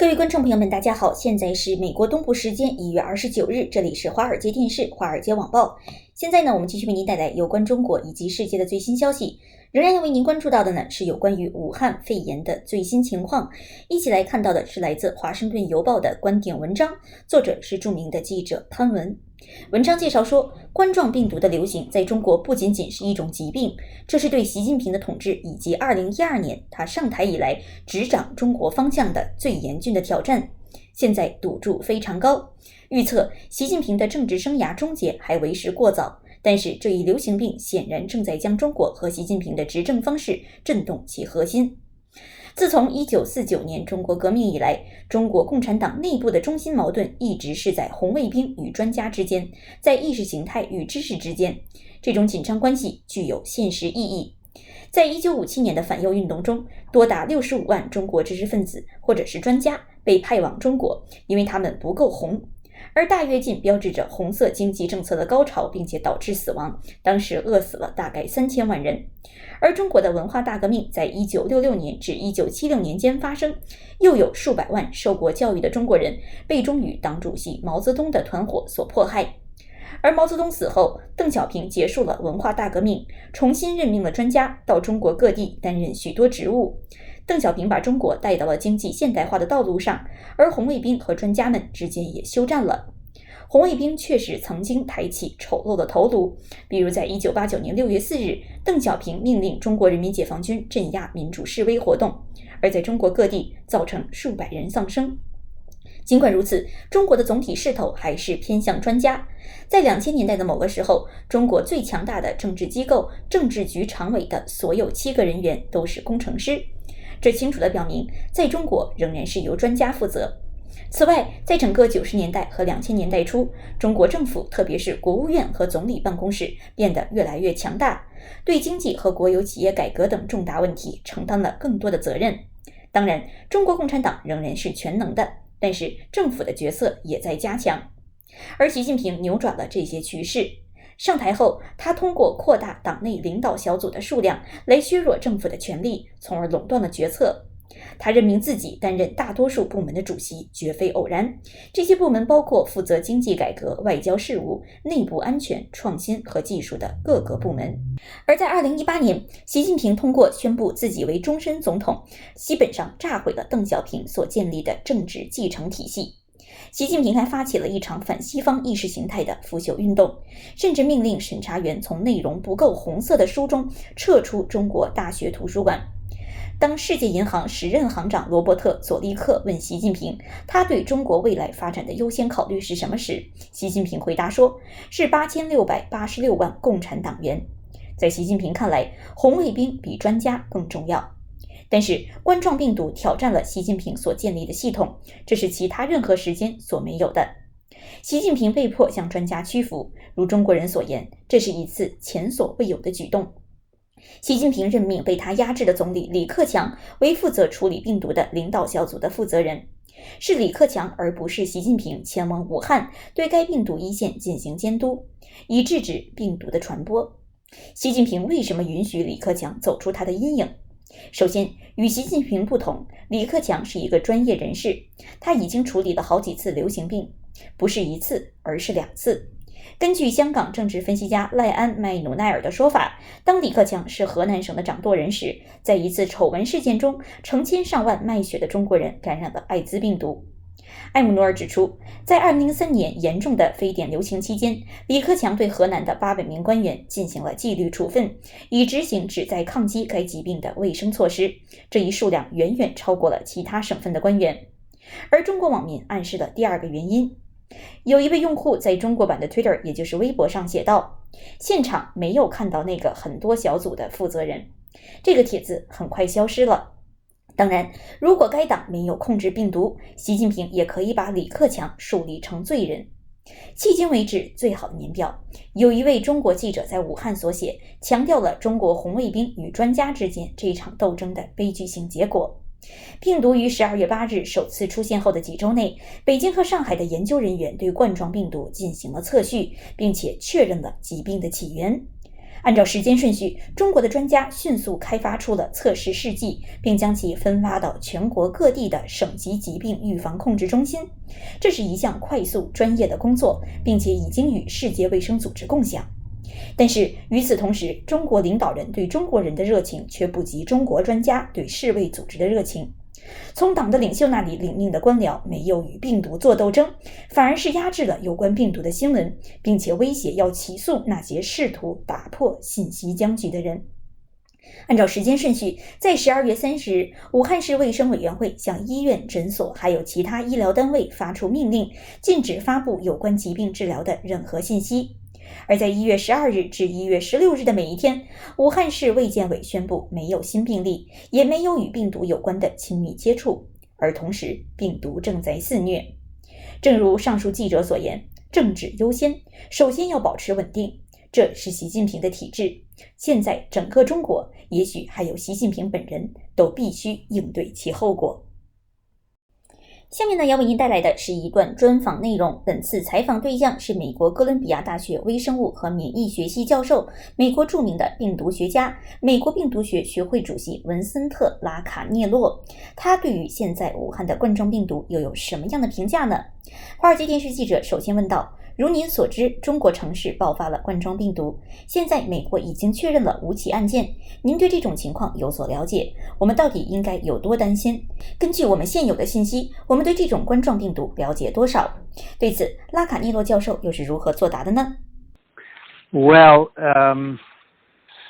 各位观众朋友们，大家好，现在是美国东部时间1月29日，这里是华尔街电视、华尔街网报。现在呢，我们继续为您带来有关中国以及世界的最新消息。仍然要为您关注到的呢，是有关于武汉肺炎的最新情况。一起来看到的是来自华盛顿邮报的观点文章，作者是著名的记者潘文。文章介绍说，冠状病毒的流行在中国不仅仅是一种疾病，这是对习近平的统治以及2012年他上台以来执掌中国方向的最严峻的挑战。现在赌注非常高，预测习近平的政治生涯终结还为时过早，但是这一流行病显然正在将中国和习近平的执政方式震动其核心。自从1949年中国革命以来，中国共产党内部的中心矛盾一直是在红卫兵与专家之间，在意识形态与知识之间。这种紧张关系具有现实意义。在1957年的反右运动中，多达65万中国知识分子或者是专家被派往中国，因为他们不够红。而大跃进标志着红色经济政策的高潮，并且导致死亡，当时饿死了大概3000万人。而中国的文化大革命在1966年至1976年间发生，又有数百万受过教育的中国人被忠于党主席毛泽东的团伙所迫害。而毛泽东死后，邓小平结束了文化大革命，重新任命了专家到中国各地担任许多职务。邓小平把中国带到了经济现代化的道路上，而红卫兵和专家们之间也休战了。红卫兵确实曾经抬起丑陋的头颅，比如在1989年6月4日，邓小平命令中国人民解放军镇压民主示威活动，而在中国各地造成数百人丧生。尽管如此，中国的总体势头还是偏向专家。在2000年代的某个时候，中国最强大的政治机构政治局常委的所有7个人员都是工程师，这清楚地表明，在中国仍然是由专家负责。此外，在整个90年代和2000年代初，中国政府特别是国务院和总理办公室变得越来越强大，对经济和国有企业改革等重大问题承担了更多的责任。当然，中国共产党仍然是全能的，但是政府的角色也在加强。而习近平扭转了这些趋势。上台后，他通过扩大党内领导小组的数量来削弱政府的权力，从而垄断了决策。他任命自己担任大多数部门的主席，绝非偶然。这些部门包括负责经济改革、外交事务、内部安全、创新和技术的各个部门。而在2018年，习近平通过宣布自己为终身总统，基本上炸毁了邓小平所建立的政治继承体系。习近平还发起了一场反西方意识形态的腐朽运动，甚至命令审查员从内容不够红色的书中撤出中国大学图书馆。当世界银行时任行长罗伯特·佐利克问习近平他对中国未来发展的优先考虑是什么时，习近平回答说，是8686万共产党员。在习近平看来，红卫兵比专家更重要。但是冠状病毒挑战了习近平所建立的系统，这是其他任何时间所没有的。习近平被迫向专家屈服，如中国人所言，这是一次前所未有的举动。习近平任命被他压制的总理李克强为负责处理病毒的领导小组的负责人，是李克强而不是习近平前往武汉对该病毒一线进行监督，以制止病毒的传播。习近平为什么允许李克强走出他的阴影？首先，与习近平不同，李克强是一个专业人士，他已经处理了好几次流行病，不是一次，而是2次。根据香港政治分析家赖安·麦努奈尔的说法，当李克强是河南省的掌舵人时，在一次丑闻事件中，成千上万卖血的中国人感染了艾滋病毒。艾姆努尔指出，在2003年严重的非典流行期间，李克强对河南的800名官员进行了纪律处分，以执行旨在抗击该疾病的卫生措施，这一数量远远超过了其他省份的官员。而中国网民暗示了第二个原因。有一位用户在中国版的 Twitter， 也就是微博上写道，现场没有看到那个很多小组的负责人。这个帖子很快消失了。当然，如果该党没有控制病毒，习近平也可以把李克强树立成罪人。迄今为止最好的年表，有一位中国记者在武汉所写，强调了中国红卫兵与专家之间这场斗争的悲剧性结果。病毒于12月8日首次出现后的几周内，北京和上海的研究人员对冠状病毒进行了测序，并且确认了疾病的起源。按照时间顺序，中国的专家迅速开发出了测试试剂，并将其分发到全国各地的省级疾病预防控制中心。这是一项快速专业的工作，并且已经与世界卫生组织共享。但是与此同时，中国领导人对中国人的热情却不及中国专家对世卫组织的热情。从党的领袖那里领命的官僚没有与病毒做斗争，反而是压制了有关病毒的新闻，并且威胁要起诉那些试图打破信息僵局的人。按照时间顺序，在12月30日，武汉市卫生委员会向医院、诊所还有其他医疗单位发出命令，禁止发布有关疾病治疗的任何信息。而在1月12日至1月16日的每一天，武汉市卫健委宣布没有新病例，也没有与病毒有关的亲密接触，而同时病毒正在肆虐。正如上述记者所言，政治优先，首先要保持稳定，这是习近平的体制。现在整个中国，也许还有习近平本人，都必须应对其后果。下面呢，要为您带来的是一段专访内容。本次采访对象是美国哥伦比亚大学微生物和免疫学系教授，美国著名的病毒学家，美国病毒学学会主席文森特·拉卡涅洛。他对于现在武汉的冠状病毒又有什么样的评价呢？华尔街电视记者首先问道：如您所知，中国城市爆发了冠状病毒，现在美国已经确认了5起案件，您对这种情况有所了解？我们到底应该有多担心？根据我们现有的信息，我们对这种冠状病毒了解多少？对此，拉卡涅洛教授又是如何作答的呢？ Well,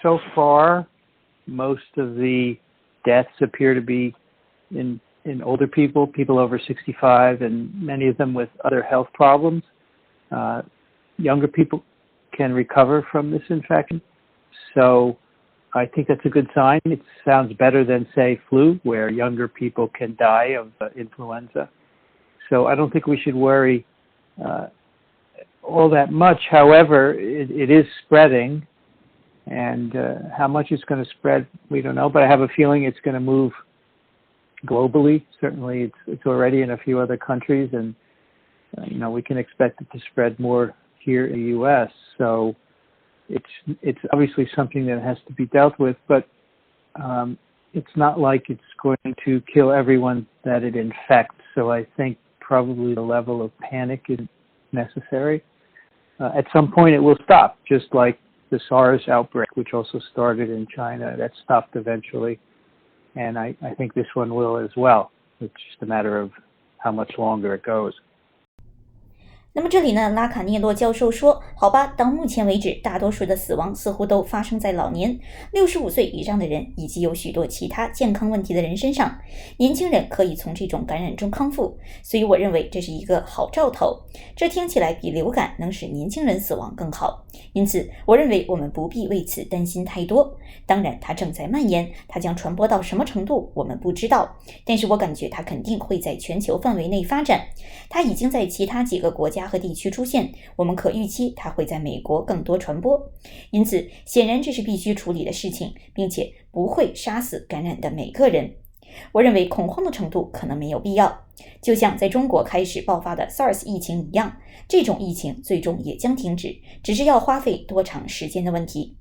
so far, most of the deaths appear to be in older people, people over 65, and many of them with other health problems. Younger people can recover from this infection. So I think that's a good sign. It sounds better than, say, flu, where younger people can die of influenza. So I don't think we should worry all that much. However, it is spreading, and how much it's going to spread, we don't know, but I have a feeling it's going to move globally. Certainly it's already in a few other countries, and we can expect it to spread more here in the U.S. So it's obviously something that has to be dealt with, but it's not like it's going to kill everyone that it infects. So I think probably the level of panic is necessary. At some point it will stop, just like the SARS outbreak, which also started in China. That stopped eventually, and I think this one will as well. It's just a matter of how much longer it goes. 那么这里呢，拉卡涅洛教授说，好吧，到目前为止，大多数的死亡似乎都发生在老年、65岁以上的人，以及有许多其他健康问题的人身上。年轻人可以从这种感染中康复，所以我认为这是一个好兆头。这听起来比流感能使年轻人死亡更好。因此，我认为我们不必为此担心太多。当然，它正在蔓延，它将传播到什么程度，我们不知道。但是我感觉它肯定会在全球范围内发展。它已经在其他几个国家和地区出现，我们可预期它会在美国更多传播。因此，显然这是必须处理的事情，并且不会杀死感染的每个人。我认为恐慌的程度可能没有必要，就像在中国开始爆发的 SARS 疫情一样，这种疫情最终也将停止，只是要花费多长时间的问题。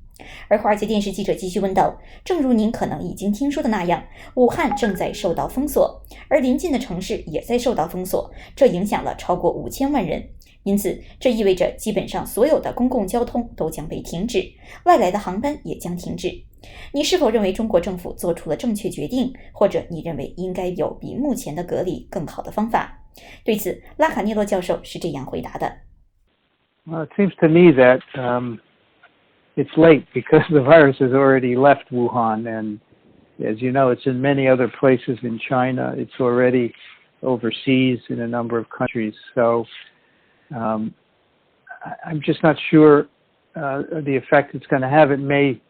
而华尔街电视记者继续问道，正如您可能已经听说的那样，武汉正在受到封锁，而邻近的城市也在受到封锁，这影响了超过5000万人。因此，这意味着基本上所有的公共交通都将被停止，外来的航班也将停止。你是否认为中国政府做出了正确决定，或者你认为应该有比目前的隔离更好的方法？对此，拉卡涅洛教授是这样回答的。Well, it seems to me that it's late because the virus has already left Wuhan, and as you know, it's in many other places in China. It's already overseas in a number of countries. So I'm just not sure the effect it's going to have. It may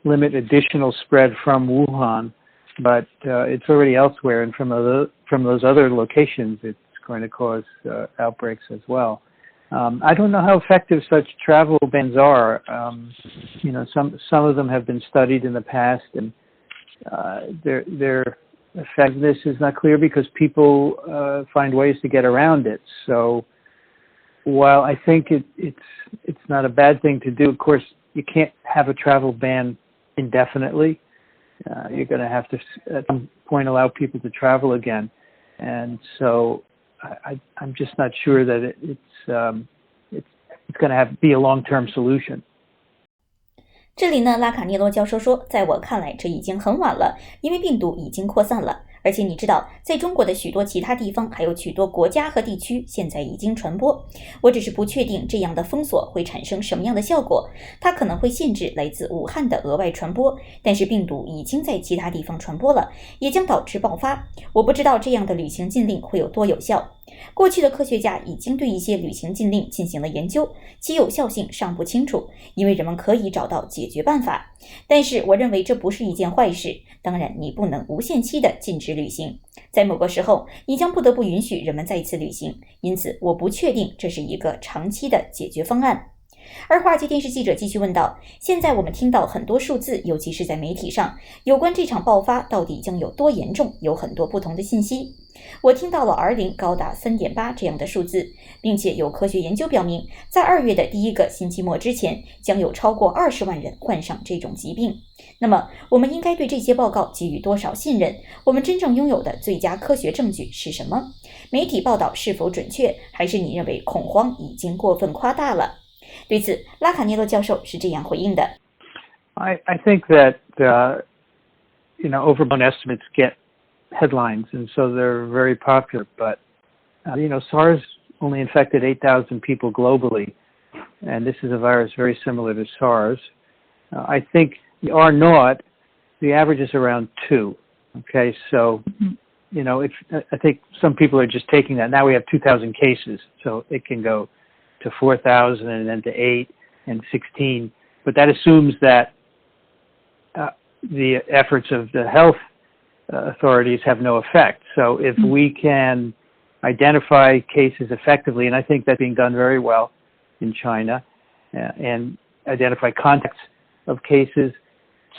limit additional spread from Wuhan, but it's already elsewhere, and from those other locations, it's going to cause outbreaks as well. I don't know how effective such travel bans are. Some of them have been studied in the past, and their effectiveness is not clear because people find ways to get around it. So while I think it's not a bad thing to do, of course, you can't have a travel ban indefinitely. You're going to have to at some point allow people to travel again. And so I'm just not sure that it's going to be a long-term solution. 这里呢，拉卡涅洛教授说，在我看来，这已经很晚了，因为病毒已经扩散了。而且你知道，在中国的许多其他地方，还有许多国家和地区，现在已经传播。我只是不确定这样的封锁会产生什么样的效果，它可能会限制来自武汉的额外传播，但是病毒已经在其他地方传播了，也将导致爆发。我不知道这样的旅行禁令会有多有效。过去的科学家已经对一些旅行禁令进行了研究，其有效性尚不清楚，因为人们可以找到解决办法。但是我认为这不是一件坏事。当然，你不能无限期的禁止旅行，在某个时候，你将不得不允许人们再次旅行。因此，我不确定这是一个长期的解决方案。而华尔街电视记者继续问道，现在我们听到很多数字，尤其是在媒体上，有关这场爆发到底将有多严重，有很多不同的信息。我听到了 R0 高达 3.8 这样的数字，并且有科学研究表明，在2月的第一个星期末之前，将有超过20万人患上这种疾病。那么，我们应该对这些报告给予多少信任？我们真正拥有的最佳科学证据是什么？媒体报道是否准确，还是你认为恐慌已经过分夸大了？对此，拉卡涅洛教授是这样回应的。I think that overblown estimates get headlines, and so they're very popular. But SARS only infected 8,000 people globally, and this is a virus very similar to SARS. I think the R0, the average is around 2. Okay, so I think some people are just taking that. Now we have 2,000 cases, so it can go to 4,000 and then to 8 and 16. But that assumes that the efforts of the health authorities have no effect. So if we can identify cases effectively, and I think that's being done very well in China, and identify contacts of cases,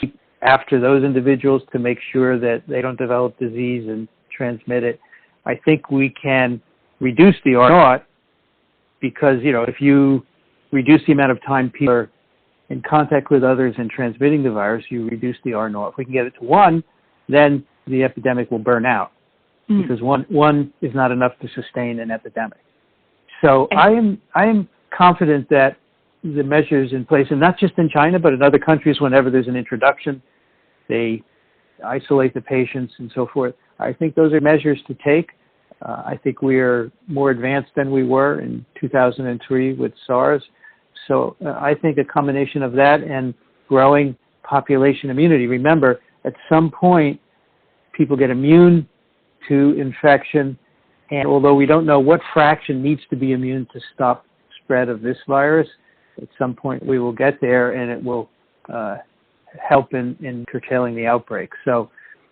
keep after those individuals to make sure that they don't develop disease and transmit it, I think we can reduce the R0, because, if you reduce the amount of time people are in contact with others and transmitting the virus, you reduce the R0. If we can get it to 1, then the epidemic will burn out, because one is not enough to sustain an epidemic. So I am confident that the measures in place, and not just in China, but in other countries, whenever there's an introduction, they isolate the patients and so forth. I think those are measures to take. I think we are more advanced than we were in 2003 with SARS. So I think a combination of that and growing population immunity. Remember, at some point, people get immune to infection, and although we don't know what fraction needs to be immune to stop spread of this virus, at some point we will get there, and it will help in curtailing the outbreak. So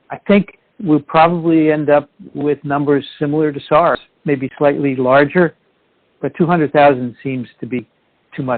I think we'll probably end up with numbers similar to SARS, maybe slightly larger, but 200,000 seems to be too much.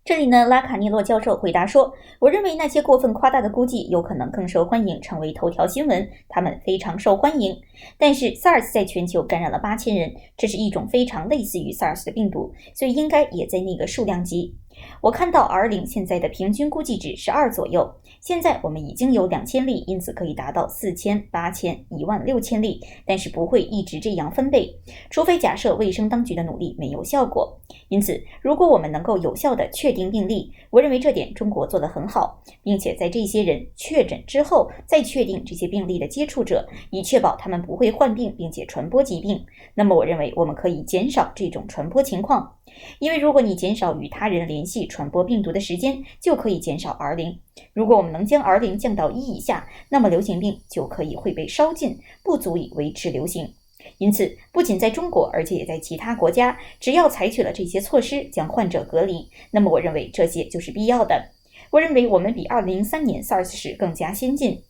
这里呢，拉卡涅洛教授回答说，我认为那些过分夸大的估计有可能更受欢迎，成为头条新闻，他们非常受欢迎。但是 SARS 在全球感染了8000人，这是一种非常类似于 SARS 的病毒，所以应该也在那个数量级。我看到 R0 现在的平均估计值是2左右，现在我们已经有2000例，因此可以达到4000、8000、16000例，但是不会一直这样分贝，除非假设卫生当局的努力没有效果。因此，如果我们能够有效地确定病例，我认为这点中国做得很好，并且在这些人确诊之后，再确定这些病例的接触者，以确保他们不会患病并且传播疾病。那么我认为我们可以减少这种传播情况，因为如果你减少与他人联系传播病毒的时间，就可以减少 R0。如果我们能将 R0 降到1以下，那么流行病就会被烧尽，不足以维持流行。因此，不仅在中国，而且也在其他国家，只要采取了这些措施，将患者隔离，那么我认为这些就是必要的。我认为我们比2003年 SARS 时更加先进。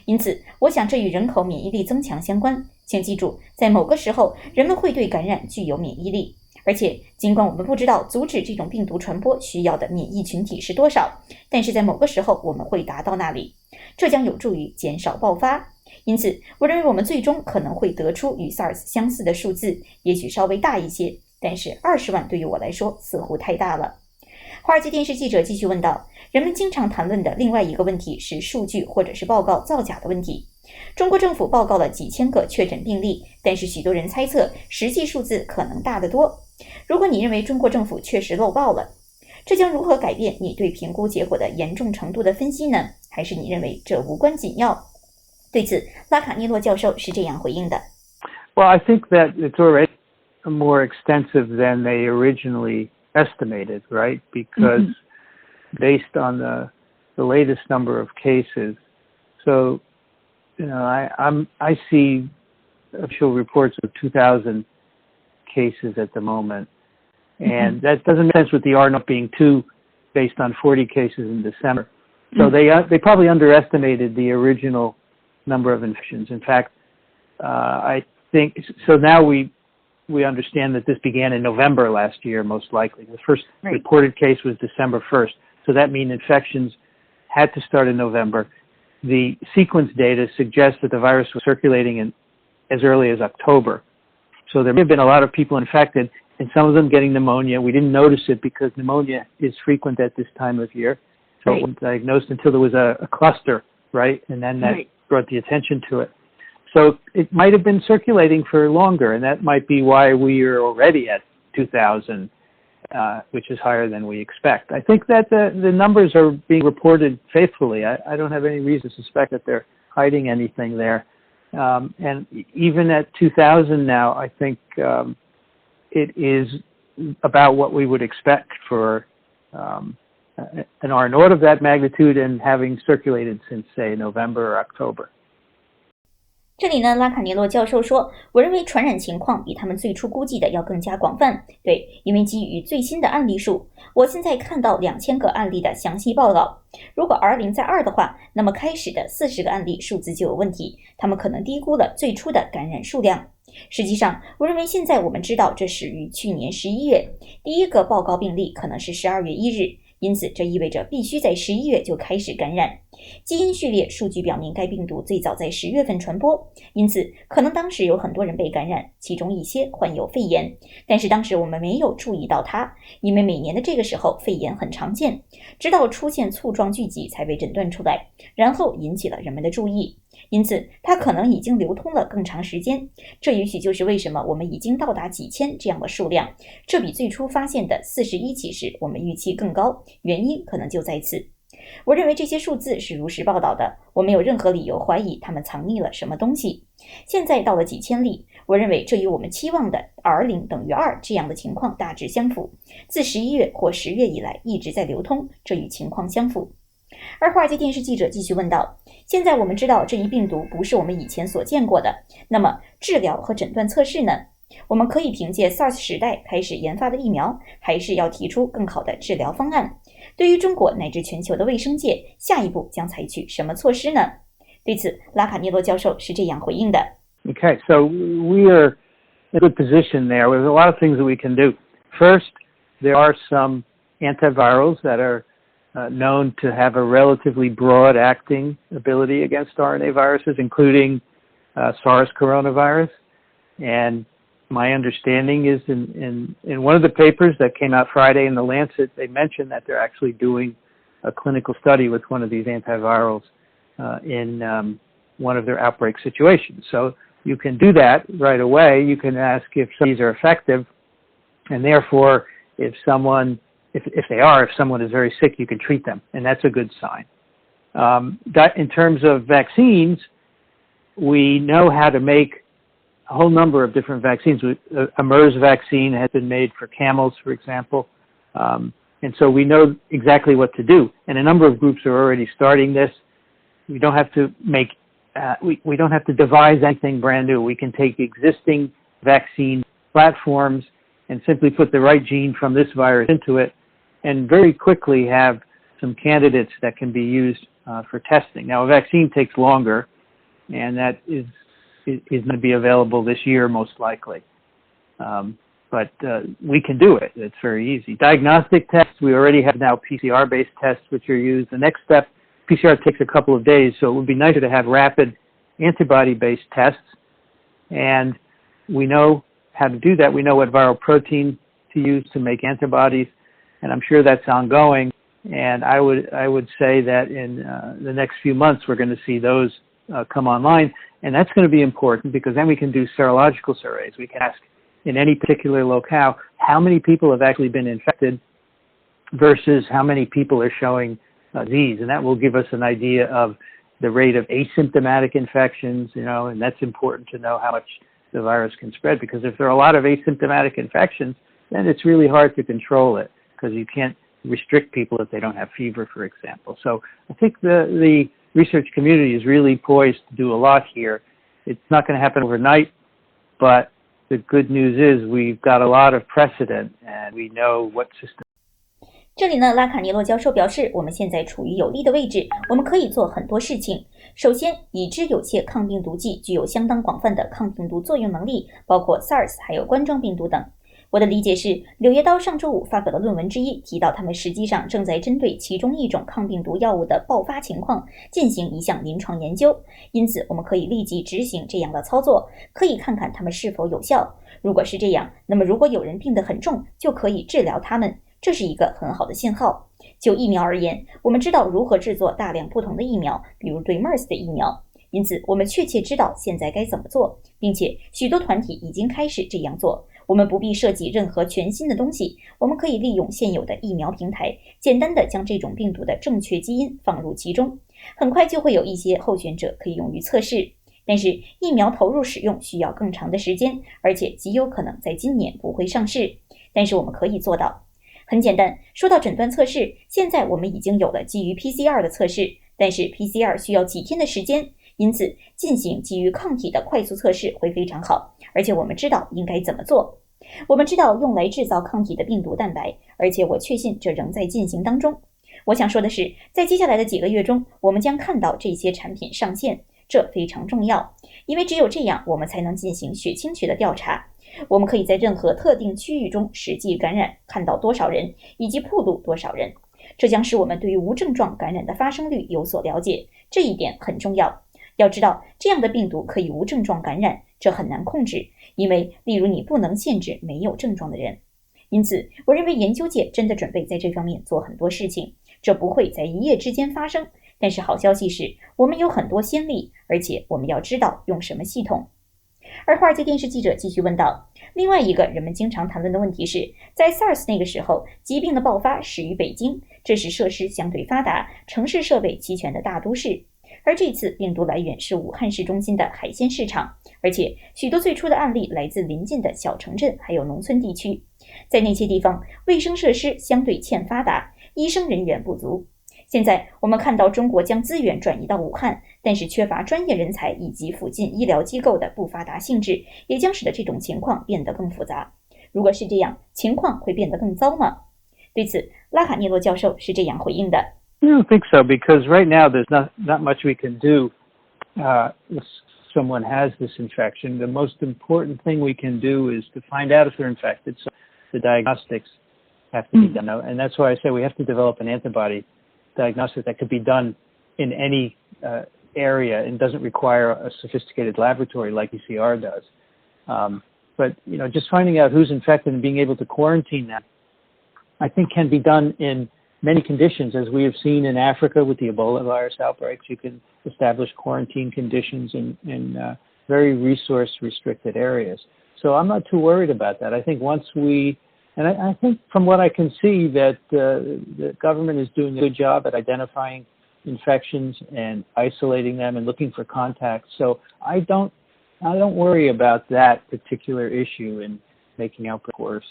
因此，我想这与人口免疫力增强相关。请记住，在某个时候，人们会对感染具有免疫力。而且，尽管我们不知道阻止这种病毒传播需要的免疫群体是多少，但是在某个时候我们会达到那里，这将有助于减少爆发。因此，我认为我们最终可能会得出与 SARS 相似的数字，也许稍微大一些，但是20万对于我来说似乎太大了。华尔街电视记者继续问道，人们经常谈论的另外一个问题是数据或者是报告造假的问题。中国政府报告了几千个确诊病例，但是许多人猜测实际数字可能大得多。如果你认为中国政府确实漏报了，这将如何改变你对评估结果的严重程度的分析呢？还是你认为这无关紧要？对此，拉卡涅洛教授是这样回应的。Well, I think that it's already more extensive than they originally estimated, right? Because based on the latest number of cases, so I see official reports of 2,000 cases at the moment, and that doesn't make sense with the R not being 2 based on 40 cases in December. So they probably underestimated the original number of infections. In fact, I think so. Now we understand that this began in November last year, most likely. The first reported case was December 1st, so that means infections had to start in November. The sequence data suggests that the virus was circulating as early as October. So there may have been a lot of people infected, and some of them getting pneumonia. We didn't notice it because pneumonia is frequent at this time of year. So it wasn't diagnosed until there was a cluster, right? And then that brought the attention to it. So it might have been circulating for longer, and that might be why we are already at 2,000, which is higher than we expect. I think that the numbers are being reported faithfully. I don't have any reason to suspect that they're hiding anything there. And even at 2,000 now, I think it is about what we would expect for an R0 of that magnitude and having circulated since, say, November or October. 这里呢，拉卡涅洛教授说，我认为传染情况比他们最初估计的要更加广泛。对，因为基于最新的案例数，我现在看到2000个案例的详细报告。如果 R0 在2的话，那么开始的40个案例数字就有问题，他们可能低估了最初的感染数量。实际上，我认为现在我们知道这始于去年11月，第一个报告病例可能是12月1日。因此，这意味着必须在11月就开始感染。基因序列数据表明，该病毒最早在10月份传播，因此可能当时有很多人被感染，其中一些患有肺炎。但是当时我们没有注意到它，因为每年的这个时候肺炎很常见，直到出现簇状聚集才被诊断出来，然后引起了人们的注意。因此，它可能已经流通了更长时间，这也许就是为什么我们已经到达几千这样的数量，这比最初发现的41起时我们预期更高，原因可能就在此。我认为这些数字是如实报道的，我没有任何理由怀疑他们藏匿了什么东西。现在到了几千例，我认为这与我们期望的 R0 等于2这样的情况大致相符，自11月或10月以来一直在流通，这与情况相符。而华尔街电视记者继续问道，现在我们知道这一病毒不是我们以前所见过的，那么治疗和诊断测试呢？我们可以凭借 SARS 时代开始研发的疫苗，还是要提出更好的治疗方案？对于中国乃至全球的卫生界，下一步将采取什么措施呢？对此，拉卡涅洛教授是这样回应的。Okay, so we are in a good position there. There's a lot of things that we can do. First, there are some antivirals that are known to have a relatively broad-acting ability against RNA viruses, including SARS coronavirus. And my understanding is in one of the papers that came out Friday in The Lancet, they mentioned that they're actually doing a clinical study with one of these antivirals in one of their outbreak situations. So you can do that right away. You can ask if these are effective, and therefore if someone is very sick, you can treat them, and that's a good sign. In terms of vaccines, we know how to make a whole number of different vaccines. A MERS vaccine has been made for camels, for example, and so we know exactly what to do. And a number of groups are already starting this. We don't have to we don't have to devise anything brand new. We can take existing vaccine platforms and simply put the right gene from this virus into it, and very quickly have some candidates that can be used for testing. Now, a vaccine takes longer, and that is going to be available this year, most likely. But we can do it. It's very easy. Diagnostic tests, we already have now PCR-based tests which are used. The next step, PCR takes a couple of days, so it would be nicer to have rapid antibody-based tests. And we know how to do that. We know what viral protein to use to make antibodies. and I'm sure that's ongoing. And I would say that in the next few months, we're going to see those come online. And that's going to be important because then we can do serological surveys. We can ask in any particular locale how many people have actually been infected versus how many people are showing disease. And that will give us an idea of the rate of asymptomatic infections, and that's important to know how much the virus can spread, because if there are a lot of asymptomatic infections, then it's really hard to control it because you can't restrict people if they don't have fever, for example. So I think the research community is really poised to do a lot here. It's not going to happen overnight, but the good news is we've got a lot of precedent and we know what system. 这里呢，拉卡涅洛教授表示，我们现在处于有利的位置，我们可以做很多事情。首先，已知有些抗病毒剂具有相当广泛的抗病毒作用能力，包括 SARS 还有冠状病毒等。我的理解是，柳叶刀上周五发表的论文之一提到，他们实际上正在针对其中一种抗病毒药物的爆发情况进行一项临床研究，因此我们可以立即执行这样的操作，可以看看它们是否有效。如果是这样，那么如果有人病得很重，就可以治疗他们。这是一个很好的信号。就疫苗而言，我们知道如何制作大量不同的疫苗，比如对 MERS 的疫苗，因此我们确切知道现在该怎么做，并且许多团体已经开始这样做。我们不必设计任何全新的东西，我们可以利用现有的疫苗平台，简单的将这种病毒的正确基因放入其中，很快就会有一些候选者可以用于测试。但是疫苗投入使用需要更长的时间，而且极有可能在今年不会上市，但是我们可以做到。很简单，说到诊断测试，现在我们已经有了基于 PCR 的测试，但是 PCR 需要几天的时间，因此进行基于抗体的快速测试会非常好，而且我们知道应该怎么做。我们知道用来制造抗体的病毒蛋白，而且我确信这仍在进行当中。我想说的是，在接下来的几个月中，我们将看到这些产品上线，这非常重要，因为只有这样，我们才能进行血清学的调查。我们可以在任何特定区域中实际感染，看到多少人，以及暴露多少人。这将使我们对于无症状感染的发生率有所了解，这一点很重要。要知道，这样的病毒可以无症状感染，这很难控制，因为例如你不能限制没有症状的人。因此，我认为研究界真的准备在这方面做很多事情，这不会在一夜之间发生。但是好消息是，我们有很多先例，而且我们要知道用什么系统。而华尔街电视记者继续问道，另外一个人们经常谈论的问题是，在 SARS 那个时候，疾病的爆发始于北京，这是设施相对发达、城市设备齐全的大都市。而这次病毒来源是武汉市中心的海鲜市场，而且许多最初的案例来自邻近的小城镇还有农村地区。在那些地方，卫生设施相对欠发达，医生人员不足。现在我们看到中国将资源转移到武汉，但是缺乏专业人才以及附近医疗机构的不发达性质，也将使得这种情况变得更复杂。如果是这样，情况会变得更糟吗？对此，拉卡涅洛教授是这样回应的。I don't think so, because right now there's not much we can do if someone has this infection. The most important thing we can do is to find out if they're infected, so the diagnostics have to be done. And that's why I say we have to develop an antibody diagnostic that could be done in any area and doesn't require a sophisticated laboratory like PCR does. But just finding out who's infected and being able to quarantine them, I think can be done in many conditions, as we have seen in Africa with the Ebola virus outbreaks. You can establish quarantine conditions in very resource-restricted areas. So I'm not too worried about that. I think once and I think from what I can see that the government is doing a good job at identifying infections and isolating them and looking for contacts. So I don't worry about that particular issue in making outbreak worse.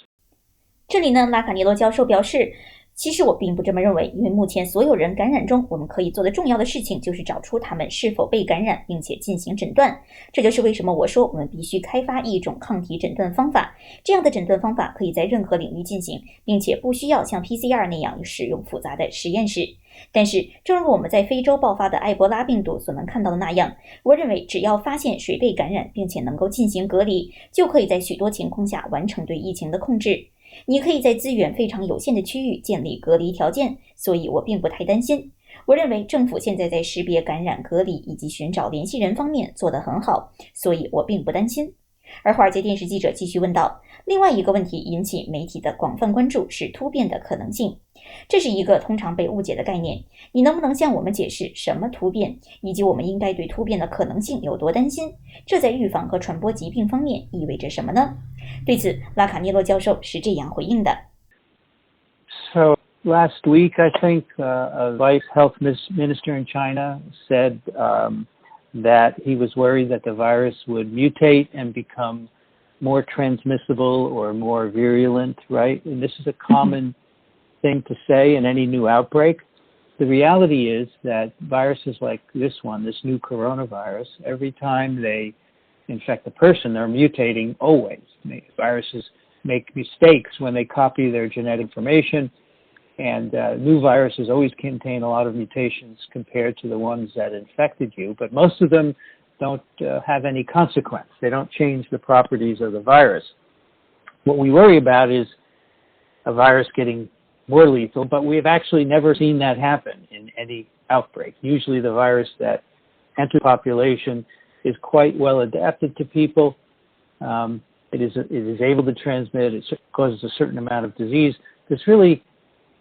这里呢，拉卡涅洛教授表示，其实我并不这么认为，因为目前所有人感染中，我们可以做的重要的事情就是找出他们是否被感染，并且进行诊断。这就是为什么我说我们必须开发一种抗体诊断方法。这样的诊断方法可以在任何领域进行，并且不需要像 PCR 那样使用复杂的实验室。但是，正如我们在非洲爆发的埃博拉病毒所能看到的那样，我认为只要发现谁被感染，并且能够进行隔离，就可以在许多情况下完成对疫情的控制。你可以在资源非常有限的区域建立隔离条件，所以我并不太担心。我认为政府现在在识别感染、隔离以及寻找联系人方面做得很好，所以我并不担心。而华尔街电视记者继续问道，另外一个问题引起媒体的广泛关注是突变的可能性。这是一个通常被误解的概念，你能不能向我们解释什么突变，以及我们应该对突变的可能性有多担心？这在预防和传播疾病方面意味着什么呢？对此，拉卡涅洛教授是这样回应的。So last week, I think, a vice health minister in China said that he was worried that the virus would mutate and become more transmissible or more virulent, right? And this is a common thing to say in any new outbreak. The reality is that viruses like this one, this new coronavirus, every time they infect a person, they're mutating always. Viruses make mistakes when they copy their genetic information, and new viruses always contain a lot of mutations compared to the ones that infected you, but most of them don't have any consequence. They don't change the properties of the virus. What we worry about is a virus getting more lethal, but we have actually never seen that happen in any outbreak. Usually the virus that enters the population is quite well adapted to people. It is able to transmit. It causes a certain amount of disease. There's really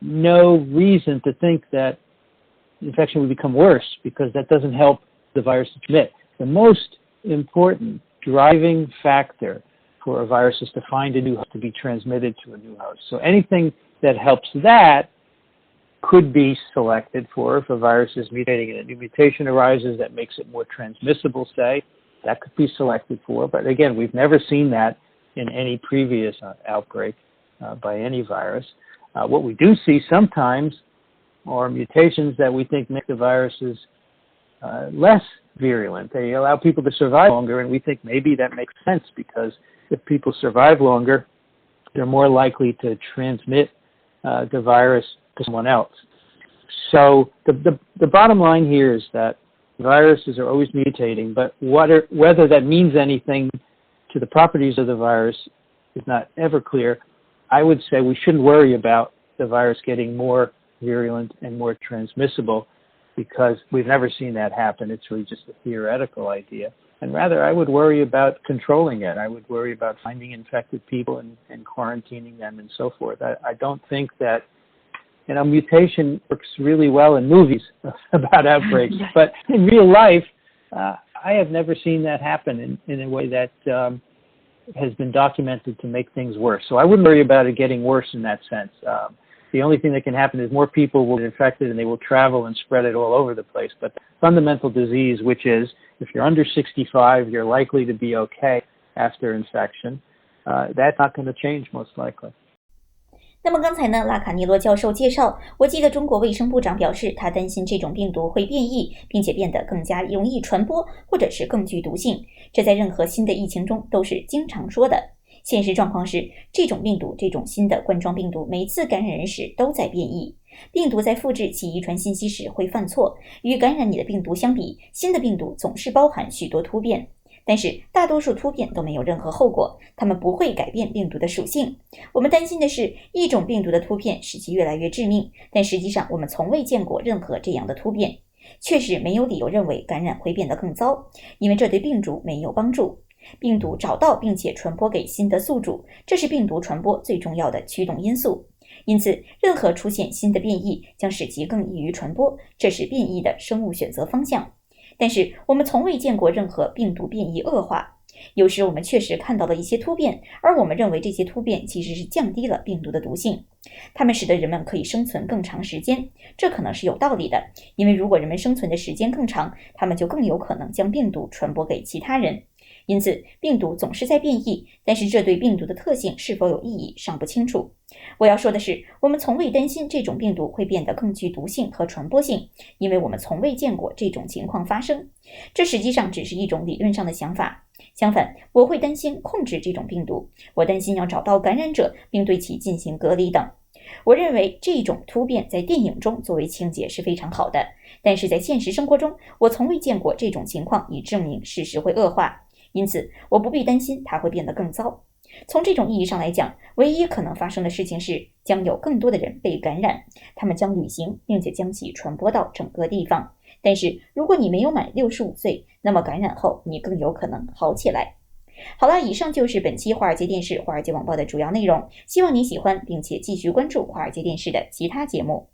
no reason to think that infection would become worse because that doesn't help the virus to transmit. The most important driving factor for a virus is to find a new host, to be transmitted to a new host. So anything that helps that could be selected for. If a virus is mutating and a new mutation arises that makes it more transmissible, say, that could be selected for. But again, we've never seen that in any previous outbreak by any virus. What we do see sometimes are mutations that we think make the viruses less virulent. They allow people to survive longer, and we think maybe that makes sense because if people survive longer, they're more likely to transmit the virus to someone else. So the bottom line here is that viruses are always mutating, but whether that means anything to the properties of the virus is not ever clear. I would say we shouldn't worry about the virus getting more virulent and more transmissible because we've never seen that happen. It's really just a theoretical idea. And rather, I would worry about controlling it. I would worry about finding infected people and quarantining them and so forth. I don't think that, mutation works really well in movies about outbreaks. But in real life, I have never seen that happen in a way that has been documented to make things worse. So I wouldn't worry about it getting worse in that sense. The only thing that can happen is more people will get infected and they will travel and spread it all over the place. But the fundamental disease, which is if you're under 65, you're likely to be okay after infection. That's not going to change most likely. 那么刚才呢，拉卡尼洛教授介绍，我记得中国卫生部长表示，他担心这种病毒会变异，并且变得更加容易传播，或者是更具毒性。这在任何新的疫情中都是经常说的。现实状况是，这种病毒，这种新的冠状病毒，每次感染人时都在变异。病毒在复制其遗传信息时会犯错，与感染你的病毒相比，新的病毒总是包含许多突变。但是大多数突变都没有任何后果，它们不会改变病毒的属性。我们担心的是，一种病毒的突变使其越来越致命，但实际上我们从未见过任何这样的突变。确实没有理由认为感染会变得更糟，因为这对病毒没有帮助。病毒找到并且传播给新的宿主，这是病毒传播最重要的驱动因素。因此，任何出现新的变异将使其更易于传播，这是变异的生物选择方向。但是我们从未见过任何病毒变异恶化。有时我们确实看到了一些突变，而我们认为这些突变其实是降低了病毒的毒性，它们使得人们可以生存更长时间。这可能是有道理的，因为如果人们生存的时间更长，他们就更有可能将病毒传播给其他人。因此，病毒总是在变异，但是这对病毒的特性是否有意义尚不清楚。我要说的是，我们从未担心这种病毒会变得更具毒性和传播性，因为我们从未见过这种情况发生。这实际上只是一种理论上的想法。相反，我会担心控制这种病毒，我担心要找到感染者并对其进行隔离等。我认为这种突变在电影中作为情节是非常好的，但是在现实生活中，我从未见过这种情况以证明事实会恶化。因此，我不必担心它会变得更糟。从这种意义上来讲，唯一可能发生的事情是，将有更多的人被感染，他们将旅行，并且将其传播到整个地方。但是，如果你没有满65岁，那么感染后你更有可能好起来。好了，以上就是本期华尔街电视、华尔街网报的主要内容，希望您喜欢，并且继续关注华尔街电视的其他节目。